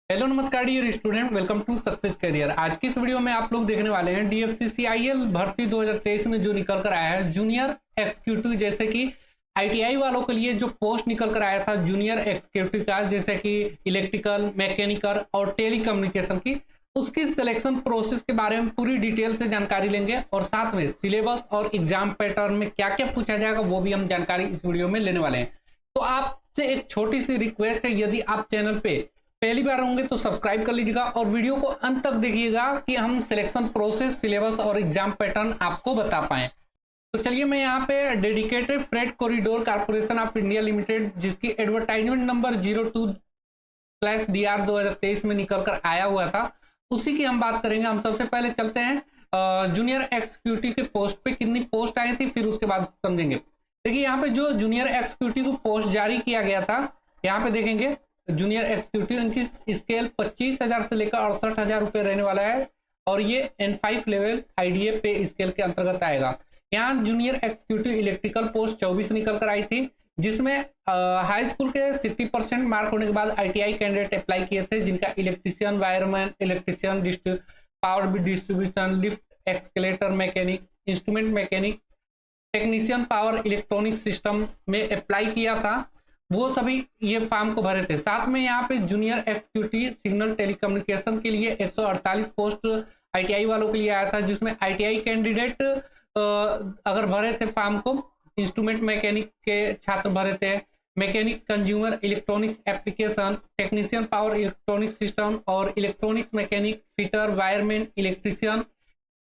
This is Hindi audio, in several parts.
हेलो नमस्कार dear student, welcome to success career. आज की इस वीडियो में आप लोग देखने वाले हैं डीएफसीसीआईएल भर्ती 2023 में जो निकल कर आया है जूनियर एक्जीक्यूटिव। जैसे कि आईटीआई वालों के लिए जो पोस्ट निकल कर आया था जूनियर एक्जीक्यूटिव का, जैसे कि इलेक्ट्रिकल, मैकेनिकल और टेलीकम्युनिकेशन की, उसकी सिलेक्शन प्रोसेस के बारे में पूरी डिटेल से जानकारी लेंगे और साथ में सिलेबस और एग्जाम पैटर्न में क्या क्या पूछा जाएगा वो भी हम जानकारी इस वीडियो में लेने वाले हैं। तो आपसे एक छोटी सी रिक्वेस्ट है, यदि आप चैनल पे पहली बार होंगे तो सब्सक्राइब कर लीजिएगा और वीडियो को अंत तक देखिएगा कि हम सिलेक्शन प्रोसेस, सिलेबस और एग्जाम पैटर्न आपको बता पाए। तो चलिए, मैं यहाँ पे dedicated freight corridor corporation of India limited, जिसकी एडवर्टाइजमेंट नंबर 02/DR 2023 में निकल कर आया हुआ था, उसी की हम बात करेंगे। हम सबसे पहले चलते हैं जूनियर एक्जीक्यूटिव के पोस्ट पे कितनी पोस्ट आई थी, फिर उसके बाद समझेंगे। देखिए, यहाँ पे जो जूनियर एक्जीक्यूटिव को पोस्ट जारी किया गया था, यहाँ पे देखेंगे जूनियर एक्जीक्यूटिव, इनकी स्केल 25,000 से लेकर 68,000 रुपये रहने वाला है और ये N5 लेवल आईडीए पे स्केल के अंतर्गत आएगा। यहाँ जूनियर एक्जीक्यूटिव इलेक्ट्रिकल पोस्ट 24 निकल कर आई थी, जिसमें हाई स्कूल के 60% मार्क होने के बाद आईटीआई कैंडिडेट अप्लाई किए थे, जिनका electrician, wireman, electrician, power distribution, lift, escalator mechanic, instrument mechanic, technician power electronic system में अप्लाई किया था, वो सभी ये फॉर्म को भरे थे। साथ में यहाँ पे जूनियर एक्जीक्यूटिव सिग्नल टेलीकम्युनिकेशन के लिए 148 पोस्ट आईटीआई वालों के लिए आया था, जिसमें आईटीआई कैंडिडेट अगर भरे थे फॉर्म को, इंस्ट्रूमेंट मैकेनिक के छात्र भरे थे, mechanic consumer electronics application, technician power electronic system और electronics mechanic, fitter, wireman, electrician,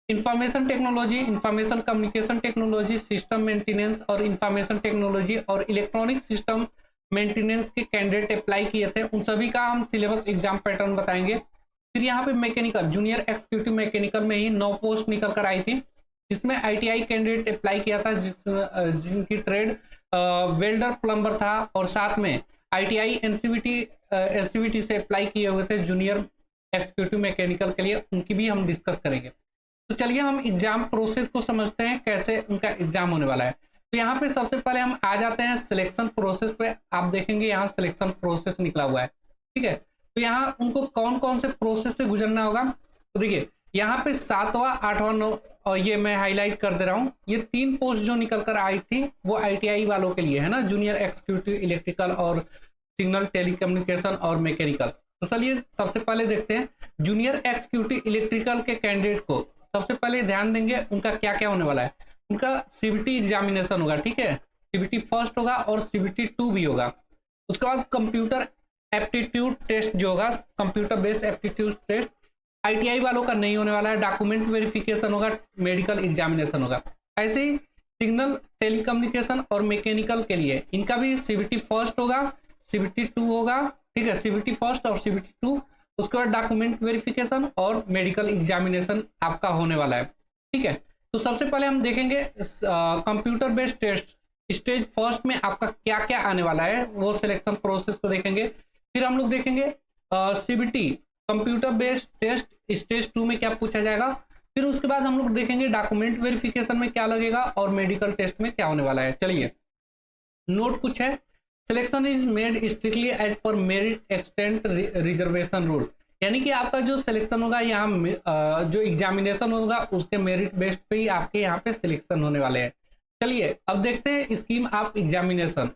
information technology, information communication technology, system maintenance और इंफॉर्मेशन टेक्नोलॉजी और इलेक्ट्रॉनिक सिस्टम मेंटेनेंस के कैंडिडेट अप्लाई किए थे। उन सभी का हम सिलेबस, एग्जाम पैटर्न बताएंगे। फिर यहाँ पे मैकेनिकल, जूनियर एक्जीक्यूटिव मैकेनिकल में ही 9 पोस्ट निकल कर आई थी, जिसमें आईटीआई कैंडिडेट अप्लाई किया था, जिनकी ट्रेड वेल्डर, प्लम्बर था और साथ में आईटीआई एनसीवीटी से अप्लाई किए हुए थे जूनियर एक्जीक्यूटिव मैकेनिकल के लिए, उनकी भी हम डिस्कस करेंगे। तो चलिए हम एग्जाम प्रोसेस को समझते हैं, कैसे उनका एग्जाम होने वाला है। तो यहाँ पे सबसे पहले हम आ जाते हैं सिलेक्शन प्रोसेस पे। आप देखेंगे यहाँ सिलेक्शन प्रोसेस निकला हुआ है, ठीक है। तो यहाँ उनको कौन कौन से प्रोसेस से गुजरना होगा, तो देखिए यहाँ पे 7वां, 8वां, 9, और ये मैं हाईलाइट कर दे रहा हूँ, ये 3 पोस्ट जो निकल कर आई थी वो आईटीआई वालों के लिए है ना, जूनियर एक्जीक्यूटिव इलेक्ट्रिकल और सिग्नल टेलीकम्युनिकेशन और मैकेनिकल। तो चलिए सबसे पहले देखते हैं जूनियर एक्जीक्यूटिव इलेक्ट्रिकल के कैंडिडेट को। सबसे पहले ध्यान देंगे उनका क्या क्या होने वाला है। उनका सीबीटी एग्जामिनेशन होगा, ठीक है, सीबीटी फर्स्ट होगा और सीबीटी 2 भी होगा। उसके बाद कंप्यूटर एप्टीट्यूड टेस्ट जो होगा, computer based aptitude test ITI वालों का नहीं होने वाला है। डॉक्यूमेंट वेरिफिकेशन होगा, मेडिकल एग्जामिनेशन होगा। ऐसे ही सिग्नल टेलीकम्युनिकेशन और मैकेनिकल के लिए इनका भी सीबीटी फर्स्ट होगा, सीबीटी 2 होगा, ठीक है, सीबीटी फर्स्ट और सीबीटी 2। उसके बाद डॉक्यूमेंट वेरिफिकेशन और मेडिकल एग्जामिनेशन आपका होने वाला है, ठीक है। तो सबसे पहले हम देखेंगे computer based test stage first में आपका क्या क्या आने वाला है, वो सिलेक्शन प्रोसेस को देखेंगे। फिर हम लोग देखेंगे CBT computer based test stage 2 में क्या पूछा जाएगा। फिर उसके बाद हम लोग देखेंगे डॉक्यूमेंट वेरिफिकेशन में क्या लगेगा और मेडिकल टेस्ट में क्या होने वाला है। चलिए, नोट कुछ है। Selection is made strictly as per merit extent reservation rule, यानी कि आपका जो सिलेक्शन होगा यहाँ जो एग्जामिनेशन होगा उसके मेरिट बेस्ड पे ही आपके यहाँ पे सिलेक्शन होने वाले हैं। चलिए अब देखते हैं स्कीम ऑफ एग्जामिनेशन,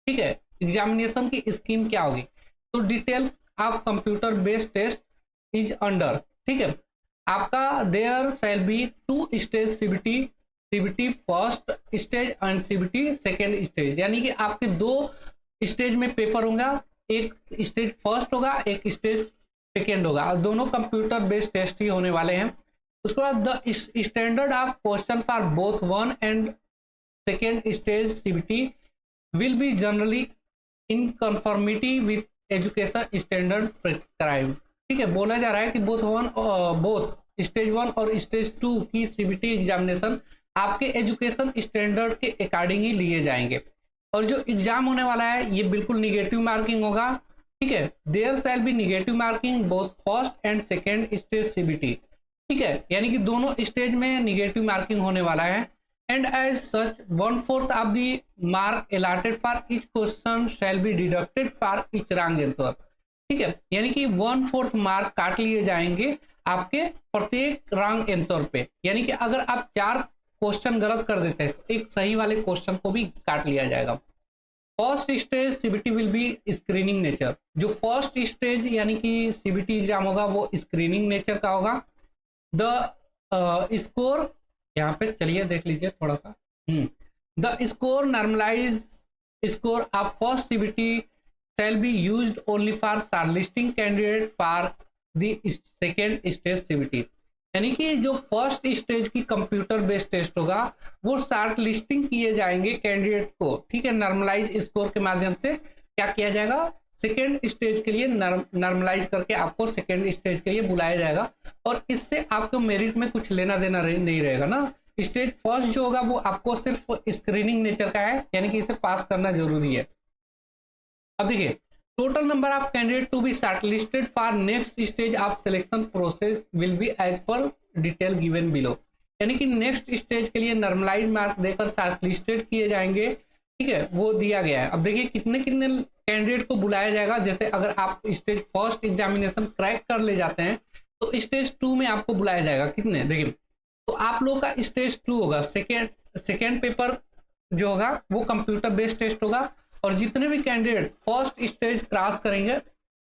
ठीक है, एग्जामिनेशन की स्कीम क्या होगी। तो detail of computer based test is under, ठीक है, आपका there shall be 2 stage CBT, CBT first stage and CBT second stage, यानी कि आपके 2 स्टेज में पेपर होगा, एक स्टेज फर्स्ट होगा, एक स्टेज सेकेंड होगा, और दोनों कंप्यूटर बेस्ड टेस्ट ही होने वाले हैं। उसके बाद the standard of question for both 1 and second stage CBT will be generally in conformity with education standard prescribed, ठीक है। बोला जा रहा है कि बोथ स्टेज 1 और स्टेज 2 की सीबीटी एग्जामिनेशन आपके एजुकेशन स्टैंडर्ड के अकॉर्डिंग ही लिए जाएंगे। और जो एग्जाम होने वाला है ये बिल्कुल निगेटिव मार्किंग होगा, ठीक है। There shall be negative marking both first and second stage CBT, ठीक है, यानी कि दोनों स्टेज में निगेटिव मार्किंग होने वाला है। And as such 1/4 of the mark allotted for each question shall be deducted for each wrong answer, ठीक है, यानी कि 1/4 मार्क काट लिए जाएंगे आपके प्रत्येक रॉन्ग आंसर पे। यानी कि अगर आप 4 क्वेश्चन गलत कर देते हैं तो एक सही वाले क्वेश्चन को भी काट लिया जाएगा। First stage CBT will be screening nature. जो फर्स्ट स्टेज यानी कि सीबीटी एग्जाम होगा वो स्क्रीनिंग नेचर का होगा। द स्कोर यहाँ पे चलिए देख लीजिए थोड़ा सा। The score normalize score of first CBT shall be used only for shortlisting candidate for the second stage CBT। यानी कि जो फर्स्ट स्टेज की कंप्यूटर बेस्ड टेस्ट होगा वो शॉर्ट लिस्टिंग किए जाएंगे कैंडिडेट को, ठीक है, नॉर्मलाइज स्कोर के माध्यम से क्या किया जाएगा, सेकेंड स्टेज के लिए नॉर्मलाइज करके आपको सेकेंड स्टेज के लिए बुलाया जाएगा। और इससे आपको मेरिट में कुछ लेना देना नहीं रहेगा ना। स्टेज फर्स्ट जो होगा वो आपको सिर्फ स्क्रीनिंग नेचर का है, यानी कि इसे पास करना जरूरी है। अब देखिए, total number of candidate to be shortlisted for next stage of selection process will be as per detail given below. यानी कि नेक्स्ट स्टेज के लिए नॉर्मलाइज मार्क देकर शॉर्टलिस्टेड किए जाएंगे, ठीक है, वो दिया गया है। अब देखिए कितने कितने कैंडिडेट को बुलाया जाएगा। जैसे अगर आप स्टेज फर्स्ट एग्जामिनेशन क्रैक कर ले जाते हैं तो स्टेज 2 में आपको बुलाया जाएगा कितने, देखिए तो आप लोग का स्टेज 2 होगा, सेकेंड पेपर जो होगा वो कंप्यूटर बेस्ड टेस्ट होगा। और जितने भी कैंडिडेट फर्स्ट स्टेज क्रॉस करेंगे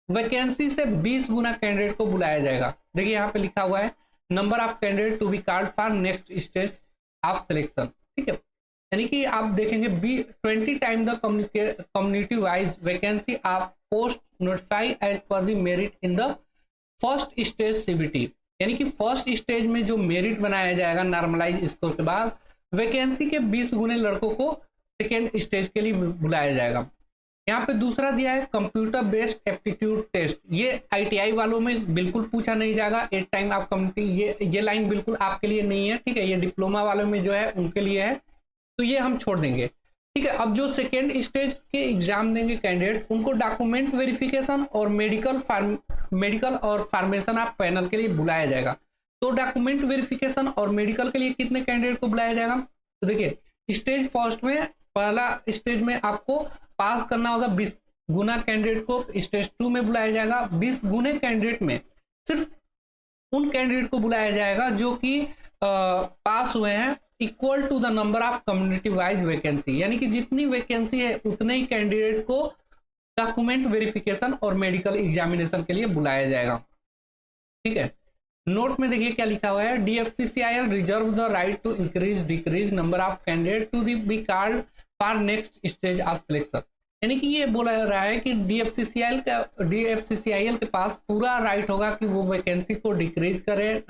वैकेंसी से 20 गुना कैंडिडेट को बुलाया जाएगा। देखिए यहाँ पे लिखा हुआ है number of candidate to be called for next stage of selection, ठीक है। यानी कि आप देखेंगे 20 time the community wise vacancy of post notify as per the merit in the first stage CBT. यानी कि फर्स्ट स्टेज में जो मेरिट बनाया जाएगा नॉर्मलाइज स्कोर के बाद, वैकेंसी के 20 गुने लड़कों को सेकेंड स्टेज के लिए बुलाया जाएगा। यहाँ पे दूसरा दिया है कंप्यूटर बेस्ड एप्टीट्यूड टेस्ट। ये आईटीआई वालों में बिल्कुल पूछा नहीं जाएगा। एट टाइम आप कम्युनिटी ये लाइन बिल्कुल आपके लिए नहीं है, ठीक है, ये डिप्लोमा वालों में जो है उनके लिए है, तो ये हम छोड़ देंगे, ठीक है। अब जो सेकेंड स्टेज के एग्जाम देंगे कैंडिडेट उनको डॉक्यूमेंट वेरिफिकेशन और मेडिकल और फार्मेशन ऑफ पैनल के लिए बुलाया जाएगा। तो डॉक्यूमेंट वेरिफिकेशन और मेडिकल के लिए कितने कैंडिडेट को बुलाया जाएगा, तो देखिए स्टेज फर्स्ट में पहला स्टेज में आपको पास करना होगा 20 गुना कैंडिडेट को, स्टेज 2 में बुलाया जाएगा 20 गुने कैंडिडेट में सिर्फ उन कैंडिडेट को बुलाया जाएगा जो कि पास हुए हैं equal to the number of community wise vacancy. यानी कि जितनी वैकेंसी है उतने ही कैंडिडेट को डॉक्यूमेंट वेरिफिकेशन और मेडिकल एग्जामिनेशन के लिए बुलाया जाएगा, ठीक है। नोट में देखिए क्या लिखा हुआ है, DFCCIL reserve the right to increase decrease number of candidate to be called for next stage of selection. यानी कि ये बोला जा रहा है कि DFCCIL के पास पूरा राइट होगा कि वो वैकेंसी को डिक्रीज करे,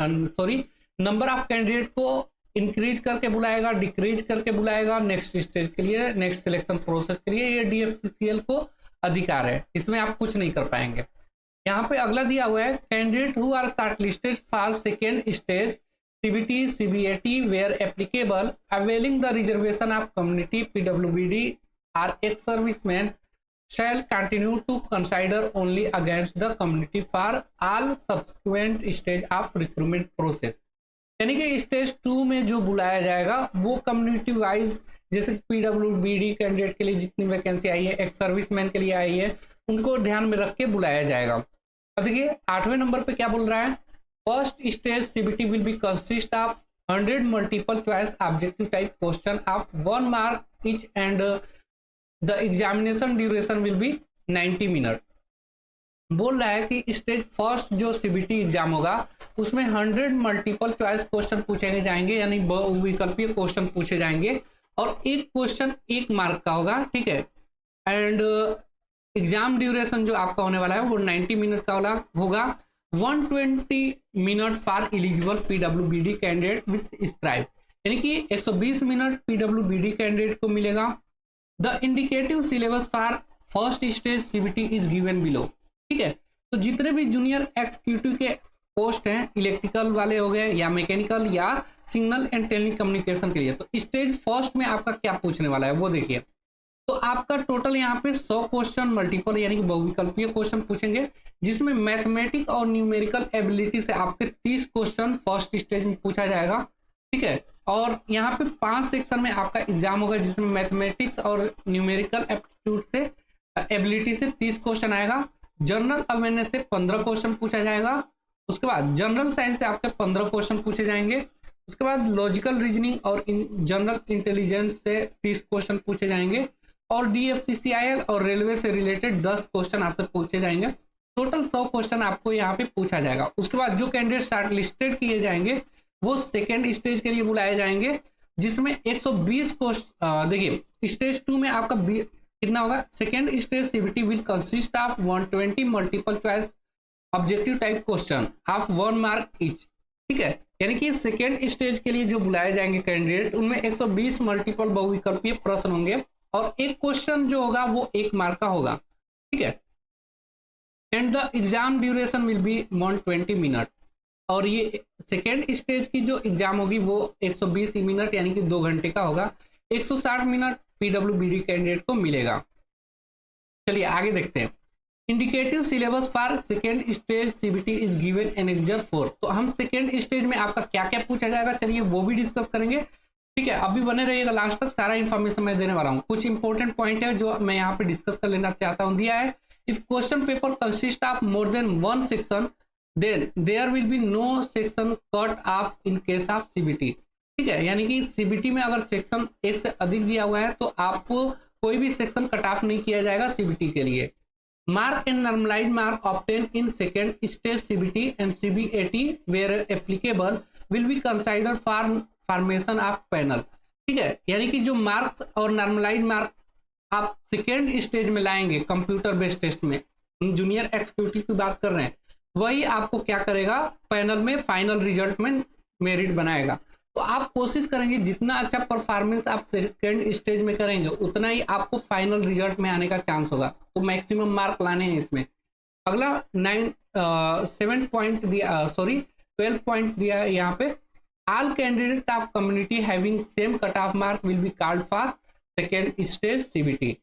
नंबर ऑफ कैंडिडेट को इंक्रीज करके बुलाएगा, डिक्रीज करके बुलाएगा नेक्स्ट स्टेज के लिए, नेक्स्ट सिलेक्शन प्रोसेस के लिए। ये DFCCIL को अधिकार है, इसमें आप कुछ नहीं कर पाएंगे। यहाँ पे अगला दिया हुआ है candidate who are shortlisted for second stage CBT CBAT where applicable availing the reservation of community PWBD or ex serviceman shall continue to consider only against the community for all subsequent stage of recruitment process। यानी कि स्टेज 2 में जो बुलाया जाएगा वो कम्युनिटी वाइज, जैसे PWBD कैंडिडेट के लिए जितनी वैकेंसी आई है, एक्स सर्विसमैन के लिए आई है, उनको ध्यान में रख के बुलाया जाएगा। अब देखिए 8वें नंबर पे क्या बोल रहा है, first stage CBT will be consist of 100 multiple choice objective type question of 1 mark each and the examination duration will be 90 minute. बोल रहा है कि स्टेज फर्स्ट जो CBT एग्जाम होगा उसमें 100 मल्टीपल चॉइस क्वेश्चन पूछे जाएंगे, यानी बहुविकल्पीय क्वेश्चन पूछे जाएंगे और एक क्वेश्चन 1 मार्क का होगा, ठीक है। एंड एग्जाम ड्यूरेशन जो आपका होने वाला है वो 90 मिनट का होगा। 120 minute for eligible PWBD candidate with scribe, यानी कि 120 मिनट PWBD कैंडिडेट को मिलेगा। The indicative syllabus for first stage CBT is given below, ठीक है। तो जितने भी जूनियर एग्जीक्यूटिव के पोस्ट हैं, इलेक्ट्रिकल वाले हो गए या मैकेनिकल या सिग्नल एंड टेली कम्युनिकेशन के लिए, तो स्टेज फर्स्ट में आपका क्या पूछने वाला है वो देखिए। तो आपका टोटल यहाँ पे 100 क्वेश्चन मल्टीपल यानी कि बहुविकल्पीय क्वेश्चन पूछेंगे, जिसमें मैथमेटिक्स और न्यूमेरिकल एबिलिटी से आपके 30 क्वेश्चन फर्स्ट स्टेज में पूछा जाएगा, ठीक है। और यहाँ पे 5 सेक्शन में आपका एग्जाम होगा, जिसमें मैथमेटिक्स और न्यूमेरिकल एप्टीट्यूड से एबिलिटी से 30 क्वेश्चन आएगा। जनरल अवेयरनेस से 15 क्वेश्चन पूछा जाएगा। उसके बाद जनरल साइंस से आपके 15 क्वेश्चन पूछे जाएंगे। उसके बाद लॉजिकल रीजनिंग और जनरल इंटेलिजेंस से 30 क्वेश्चन पूछे जाएंगे और DFCCIL और रेलवे से रिलेटेड 10 क्वेश्चन आपसे पूछे जाएंगे। टोटल 100 क्वेश्चन आपको यहाँ पे पूछा जाएगा। उसके बाद जो कैंडिडेट शॉर्ट लिस्टेड किए जाएंगे वो सेकेंड स्टेज के लिए बुलाए जाएंगे, जिसमें 120 क्वेश्चन, देखिए स्टेज 2 में आपका कितना होगा, second stage CBT will consist of 120 multiple choice objective type question of 1 mark each. ठीक है, यानी कि सेकेंड स्टेज के लिए जो बुलाए जाएंगे कैंडिडेट, उनमें 120 मल्टीपल बहुविकल्पीय प्रश्न होंगे और एक क्वेश्चन जो होगा वो 1 मार्क का होगा। ठीक है, and the exam duration will be 120 minute. और ये सेकेंड स्टेज की जो एग्जाम होगी वो 120 मिनट यानी कि 2 घंटे का होगा। 160 मिनट PWBD कैंडिडेट को मिलेगा। चलिए आगे देखते हैं। Indicative syllabus for second stage CBT is given in exam 4। तो हम सेकेंड स्टेज में आपका क्या क्या पूछा जाएगा, चलिए वो भी डिस्कस करेंगे। ठीक है, अभी बने रहिएगा लास्ट तक, सारा इन्फॉर्मेशन मैं देने वाला हूँ। कुछ इंपॉर्टेंट पॉइंट है जो मैं यहाँ पे डिस्कस कर लेना चाहता हूँ। दिया है, if question paper consist of more than 1 section then there will be no section cut off in case of CBT। ठीक है, यानी कि CBT में अगर सेक्शन 1 से अधिक दिया हुआ है तो आपको कोई भी सेक्शन कट ऑफ नहीं किया जाएगा CBT के लिए। Mark and normalize mark obtain in second stage CBT and CBAT where applicable will be consider for formation of panel. ठीक है, यानी कि जो मार्क्स और नॉर्मलाइज मार्क आप सेकेंड स्टेज में लाएंगे कंप्यूटर बेस्ड टेस्ट में, जूनियर एक्जीक्यूटिव की बात कर रहे हैं, वही आपको क्या करेगा, पैनल में फाइनल रिजल्ट में मेरिट बनाएगा। तो आप कोशिश करेंगे जितना अच्छा परफॉर्मेंस आप सेकेंड स्टेज में करेंगे उतना ही आपको फाइनल रिजल्ट में आने का चांस होगा। तो मैक्सिमम मार्क लाने हैं इसमें। अगला 12 पॉइंट दिया है यहाँ पे। All candidate of community having same cut off mark will be called for second stage CBT।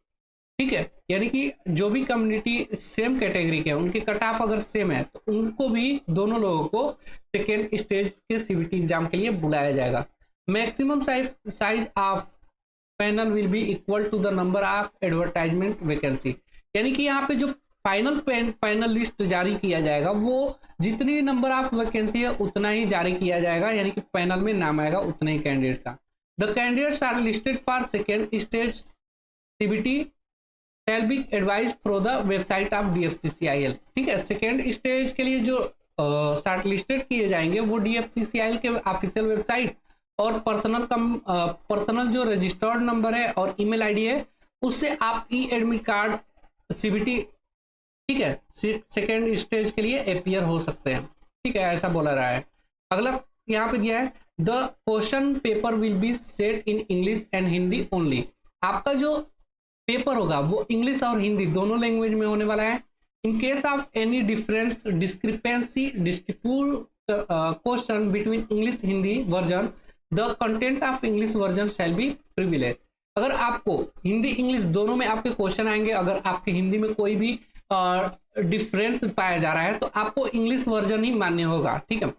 ठीक है, यानी कि जो भी कम्युनिटी सेम कैटेगरी के हैं उनके कट ऑफ अगर सेम है तो उनको भी, दोनों लोगों को सेकेंड स्टेज के CBT एग्जाम के लिए बुलाया जाएगा। Maximum size of panel will be equal to the number of advertisement vacancy. यानी कि यहाँ पे जो फाइनल पैनल लिस्ट जारी किया जाएगा वो जितनी नंबर ऑफ वैकेंसी है उतना ही जारी किया जाएगा, यानी कि पैनल में नाम आएगा उतने ही कैंडिडेट का। The candidates are listed for second stage CBT shall be advised through the website of DFCCIL। ठीक है, सेकेंड स्टेज के लिए जो शॉर्ट लिस्टेड किए जाएंगे वो DFCCIL के ऑफिशियल वेबसाइट और पर्सनल जो रजिस्टर्ड नंबर है और ईमेल आईडी है उससे आप एडमिट कार्ड CBT, ठीक है, सेकेंड स्टेज के लिए अपियर हो सकते हैं। ठीक है, ऐसा बोला रहा है। अगला यहाँ पे दिया है, the question paper will be set in English and Hindi only. आपका जो पेपर होगा वो इंग्लिश और हिंदी दोनों लैंग्वेज में होने वाला है। इन case of any difference discrepancy distribute question between English Hindi version the content of English version shall be privilege. अगर आपको हिंदी इंग्लिश दोनों में आपके क्वेश्चन आएंगे, अगर आपके हिंदी में कोई भी डिफरेंस पाया जा रहा है तो आपको इंग्लिश वर्जन ही मान्य होगा। ठीक है,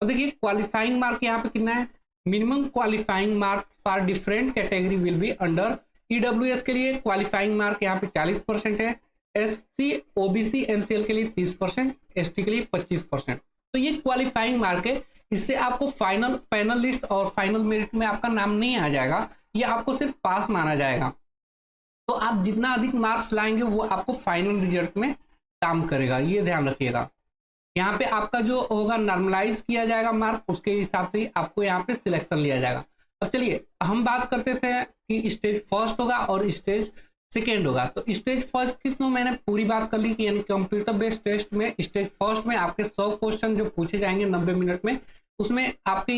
अब देखिए क्वालिफाइंग मार्क यहाँ पे कितना है। Minimum qualifying mark for different category will be under EWS के लिए क्वालिफाइंग मार्क यहाँ पे 40% है, SC OBC NCL के लिए 30%, ST के लिए 25%। तो ये क्वालिफाइंग मार्क है, इससे आपको फाइनल पैनल लिस्ट और फाइनल मेरिट में आपका नाम नहीं आ जाएगा, ये आपको सिर्फ पास माना जाएगा। तो आप जितना अधिक मार्क्स लाएंगे वो आपको फाइनल रिजल्ट में काम करेगा, ये ध्यान रखिएगा। यहाँ पे आपका जो होगा नॉर्मलाइज किया जाएगा मार्क, उसके हिसाब से ही आपको यहाँ पे सिलेक्शन लिया जाएगा। अब चलिए हम बात करते थे कि स्टेज फर्स्ट होगा और स्टेज सेकेंड होगा। तो स्टेज फर्स्ट की तो मैंने पूरी बात कर ली कि यानी कंप्यूटर बेस्ड टेस्ट में स्टेज फर्स्ट में आपके 100 क्वेश्चन जो पूछे जाएंगे 90 मिनट में, उसमें आपके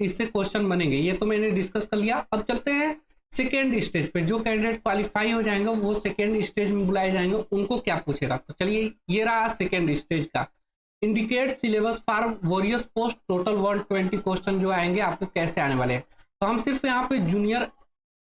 इससे क्वेश्चन बनेंगे, ये तो मैंने डिस्कस कर लिया। अब चलते हैं सेकेंड स्टेज पे। जो कैंडिडेट क्वालिफाई हो जाएंगे वो सेकेंड स्टेज में बुलाए जाएंगे, उनको क्या पूछेगा। तो चलिए ये रहा सेकेंड स्टेज का। Indicate syllabus for various post, total 120 question जो आएंगे आपको कैसे आने वाले हैं। तो हम सिर्फ यहाँ पे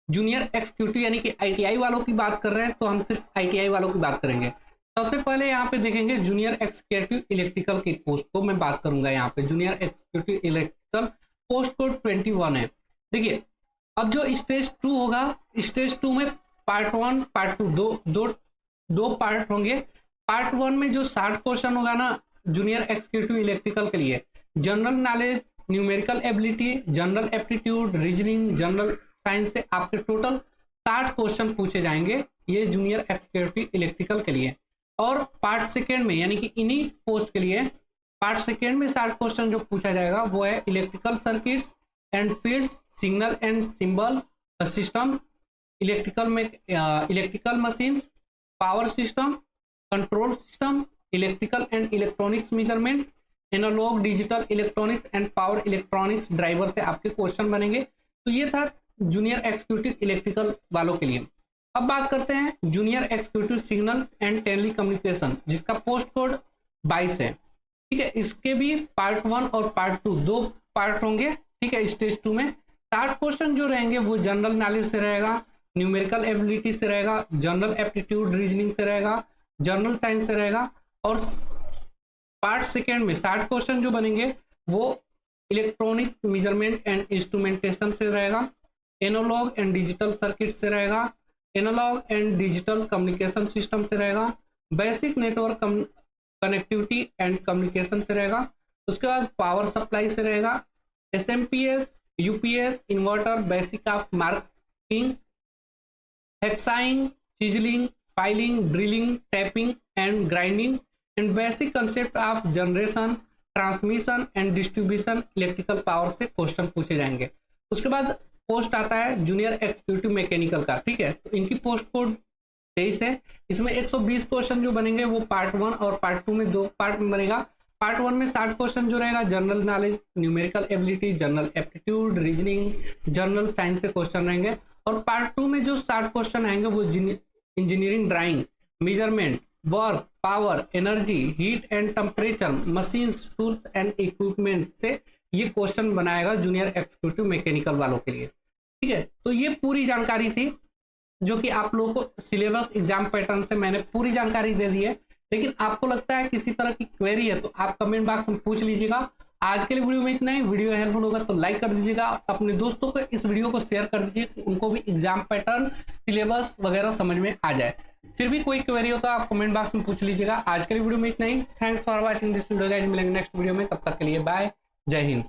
जूनियर एक्जीक्यूटिव यानी कि ITI वालों की बात कर रहे हैं, तो हम सिर्फ ITI वालों की बात करेंगे। सबसे पहले यहाँ पे देखेंगे जूनियर एक्जीक्यूटिव इलेक्ट्रिकल की पोस्ट को मैं बात करूंगा। यहाँ पे junior executive electrical post code 21 है। देखिए अब जो स्टेज 2 होगा, स्टेज 2 में पार्ट 1 पार्ट 2 दो पार्ट होंगे। पार्ट 1 में जो 60 क्वेश्चन होगा ना जूनियर एग्जीक्यूटिव इलेक्ट्रिकल के लिए, general knowledge, numerical ability, general aptitude, reasoning, general science से आपके टोटल 60 क्वेश्चन पूछे जाएंगे ये जूनियर एग्जीक्यूटिव इलेक्ट्रिकल के लिए। और पार्ट सेकेंड में यानी कि इन्हीं पोस्ट के लिए पार्ट सेकेंड में 60 क्वेश्चन जो पूछा जाएगा वो है electrical circuits and fields, signal and symbols system, electrical machines, power system, control system, electrical and electronics measurement, analog digital electronics and power electronics driver से आपके क्वेश्चन बनेंगे। तो ये था जूनियर एग्जीक्यूटिव इलेक्ट्रिकल वालों के लिए। अब बात करते हैं junior executive signal and telecommunication जिसका पोस्ट कोड 22 है। ठीक है, इसके भी पार्ट 1 और पार्ट 2 दो पार्ट होंगे। ठीक है, स्टेज 2 में 60 क्वेश्चन जो रहेंगे वो जनरल नॉलेज से रहेगा, न्यूमेरिकल एबिलिटी से रहेगा, जनरल एप्टीट्यूड रीजनिंग से रहेगा, जनरल साइंस से रहेगा। और पार्ट सेकेंड में 60 क्वेश्चन जो बनेंगे वो इलेक्ट्रॉनिक मेजरमेंट एंड इंस्ट्रूमेंटेशन से रहेगा, एनालॉग एंड डिजिटल सर्किट से रहेगा, analog and digital communication system से रहेगा, basic network connectivity and communication से रहेगा। उसके बाद पावर सप्लाई से रहेगा, SMPS, UPS, inverter, basic of marking, hacksawing, chiselling, filing, drilling, tapping and grinding and basic concept of generation, transmission and distribution electrical power से क्वेश्चन पूछे जाएंगे। उसके बाद पोस्ट आता है जूनियर एग्जीक्यूटिव मैकेनिकल का। ठीक है, तो इनकी पोस्ट कोड 23 है। इसमें 120 क्वेश्चन जो बनेंगे वो पार्ट 1 और पार्ट 2 में दो पार्ट में बनेगा। पार्ट 1 में 60 क्वेश्चन जो रहेगा general knowledge, numerical ability, general aptitude, reasoning, general science से क्वेश्चन रहेंगे। और पार्ट 2 में जो 60 क्वेश्चन आएंगे वो engineering drawing, measurement, work, power, energy, heat and temperature, machines, tools and equipment से ये क्वेश्चन बनाएगा जूनियर एग्जीक्यूटिव मैकेनिकल वालों के लिए। ठीक है, तो ये पूरी जानकारी थी जो कि आप लोगों को सिलेबस एग्जाम पैटर्न से मैंने पूरी जानकारी दे दी है। लेकिन आपको लगता है किसी तरह की क्वेरी है तो आप कमेंट बॉक्स में पूछ लीजिएगा। आज के लिए वीडियो में इतना ही। वीडियो हेल्पफुल होगा तो लाइक कर दीजिएगा, अपने दोस्तों को इस वीडियो को शेयर कर दीजिए, उनको भी एग्जाम पैटर्न सिलेबस वगैरह समझ में आ जाए। फिर भी कोई क्वेरी हो तो आप कमेंट बॉक्स में पूछ लीजिएगा। आज के लिए वीडियो में इतना ही। Thanks for watching this video guys, मिलेंगे नेक्स्ट वीडियो में, तब तक के लिए बाय, जय हिंद।